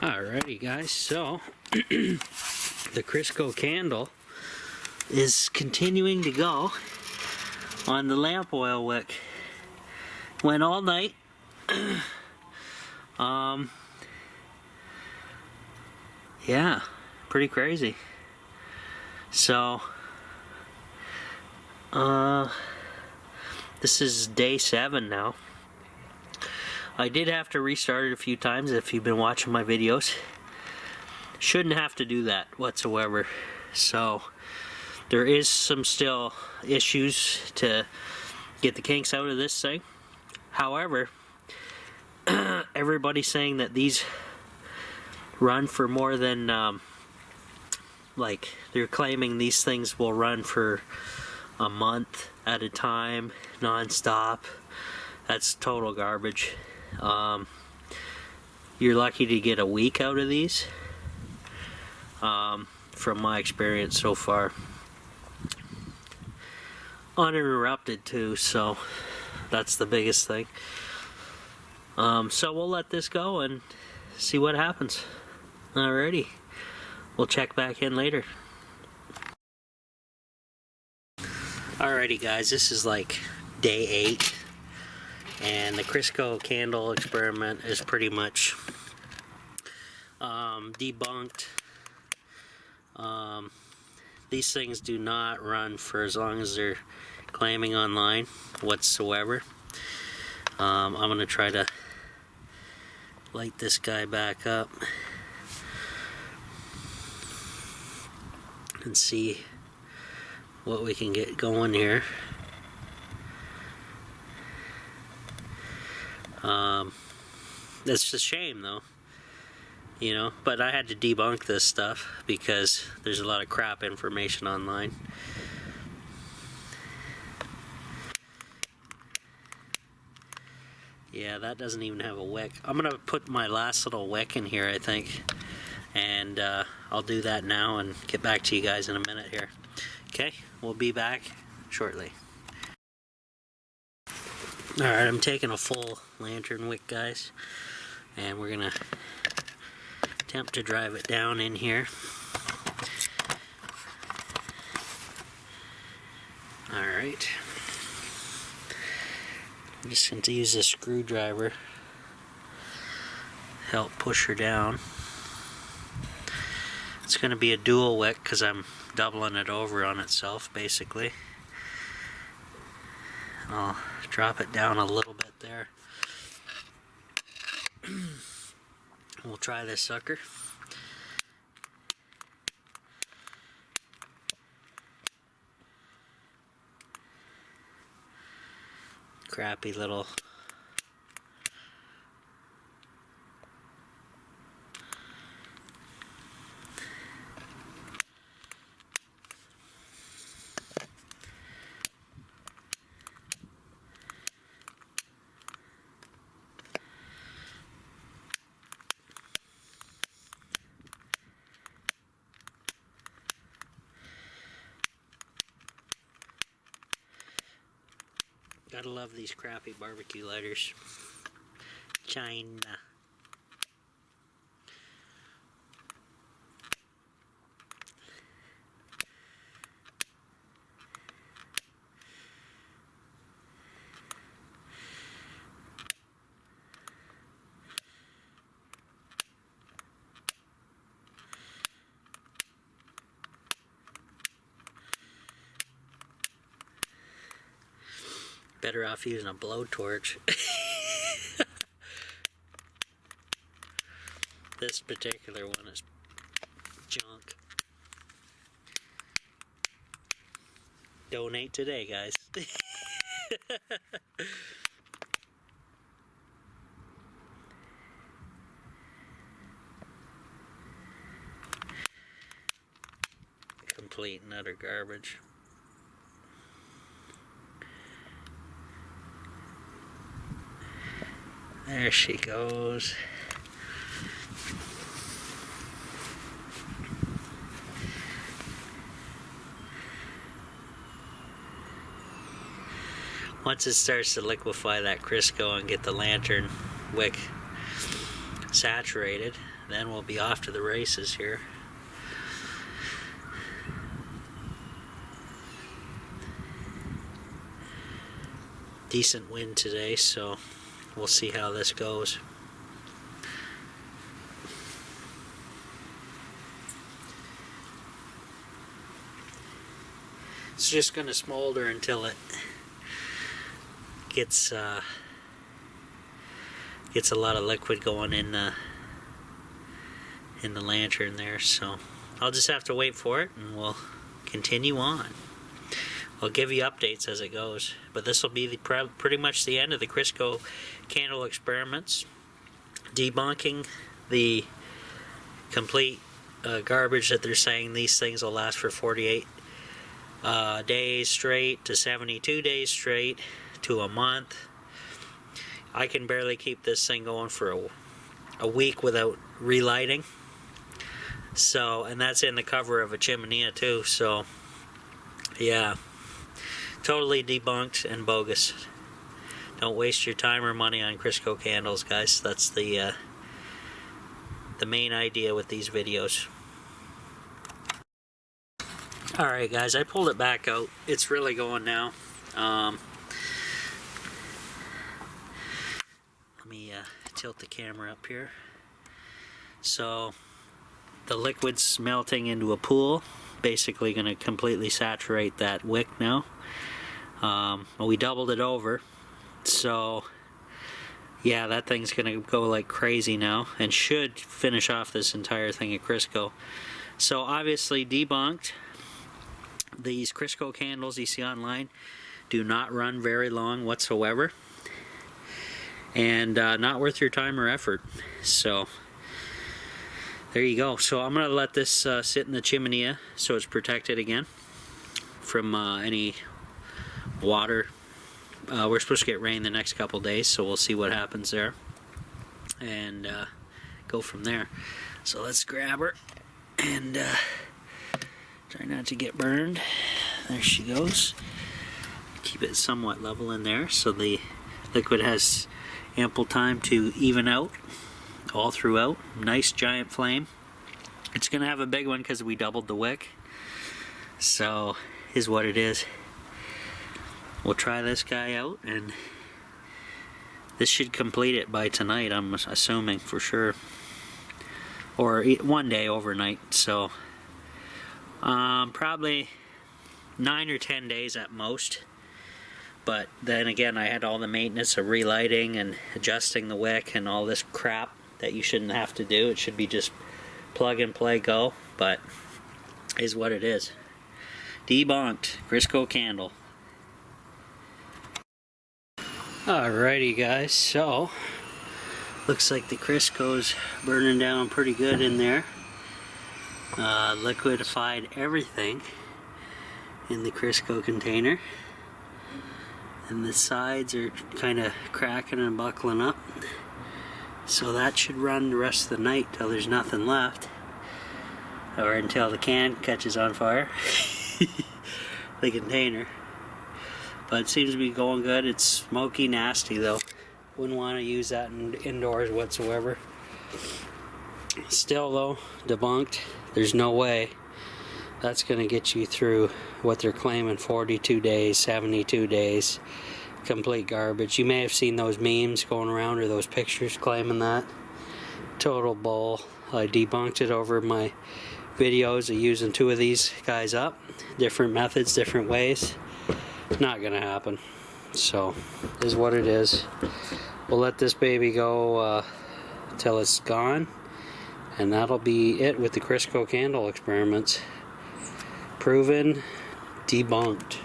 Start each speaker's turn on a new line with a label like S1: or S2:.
S1: Alrighty guys, so the Crisco candle is continuing to go on the lamp oil wick. Went all night. Yeah, pretty crazy. So this is day 7 now. I did have to restart it a few times if you've been watching my videos. Shouldn't have to do that whatsoever. So there is some still issues to get the kinks out of this thing. However, everybody's saying that these run for more than like they're claiming these things will run for a month at a time, non-stop. That's total garbage. You're lucky to get a week out of these, from my experience so far. Uninterrupted too, so that's the biggest thing. So we'll let this go and see what happens. Alrighty, we'll check back in later. Alrighty guys, this is like day 8. And the Crisco candle experiment is pretty much debunked. These things do not run for as long as they're claiming online whatsoever. I'm going to try to light this guy back up and see what we can get going here. It's a shame though, you know, but I had to debunk this stuff because there's a lot of crap information online. Yeah, that doesn't even have a wick. I'm gonna put my last little wick in here, I think, and I'll do that now and get back to you guys in a minute here. Okay, we'll be back shortly. Alright, I'm taking a full lantern wick, guys, and we're gonna attempt to drive it down in here. Alright, I'm just going to use a screwdriver to help push her down. It's going to be a dual wick because I'm doubling it over on itself basically. I'll drop it down a little bit there. We'll try this sucker. Crappy little gotta love these crappy barbecue lighters. China. Better off using a blowtorch. This particular one is junk. Donate today, guys. Complete and utter garbage. There she goes. Once it starts to liquefy that Crisco and get the lantern wick saturated, then we'll be off to the races here. Decent wind today, so we'll see how this goes. It's just going to smolder until it gets a lot of liquid going in the lantern there, so I'll just have to wait for it and we'll continue on. I'll give you updates as it goes, but this will be pretty much the end of the Crisco candle experiments, debunking the complete garbage that they're saying these things will last for 48 days straight to 72 days straight to a month. I can barely keep this thing going for a week without relighting. So, and that's in the cover of a chimenea too, so yeah, totally debunked and bogus. Don't waste your time or money on Crisco candles, guys. That's the main idea with these videos. Alright guys, I pulled it back out. It's really going now. Let me tilt the camera up here. So the liquid's melting into a pool, basically going to completely saturate that wick now. We doubled it over, so yeah, that thing's going to go like crazy now and should finish off this entire thing at Crisco. So obviously debunked. These Crisco candles you see online do not run very long whatsoever, and not worth your time or effort. So there you go. So I'm going to let this sit in the chimenea so it's protected again from any water. We're supposed to get rain the next couple days, so we'll see what happens there and go from there. So let's grab her and try not to get burned. There she goes. Keep it somewhat level in there so the liquid has ample time to even out all throughout. Nice giant flame. It's gonna have a big one because we doubled the wick, so is what it is. We'll try this guy out, and this should complete it by tonight, I'm assuming, for sure, or one day overnight. So probably 9 or 10 days at most. But then again, I had all the maintenance of relighting and adjusting the wick and all this crap that you shouldn't have to do. It should be just plug and play, go, but is what it is. Debunked. Crisco candle. Alrighty guys, so looks like the Crisco's burning down pretty good in there. Liquidified everything in the Crisco container, and the sides are kind of cracking and buckling up. So that should run the rest of the night till there's nothing left, or until the can catches on fire. The container. But it seems to be going good. It's smoky nasty though. Wouldn't want to use that indoors whatsoever. Still though, debunked. There's no way that's going to get you through what they're claiming, 42 days, 72 days. Complete garbage. You may have seen those memes going around, or those pictures claiming that. Total bull. I debunked it over my videos of using 2 of these guys up. Different methods, different ways. Not gonna happen. So, is what it is. We'll let this baby go till it's gone, and that'll be it with the Crisco candle experiments. Proven, debunked.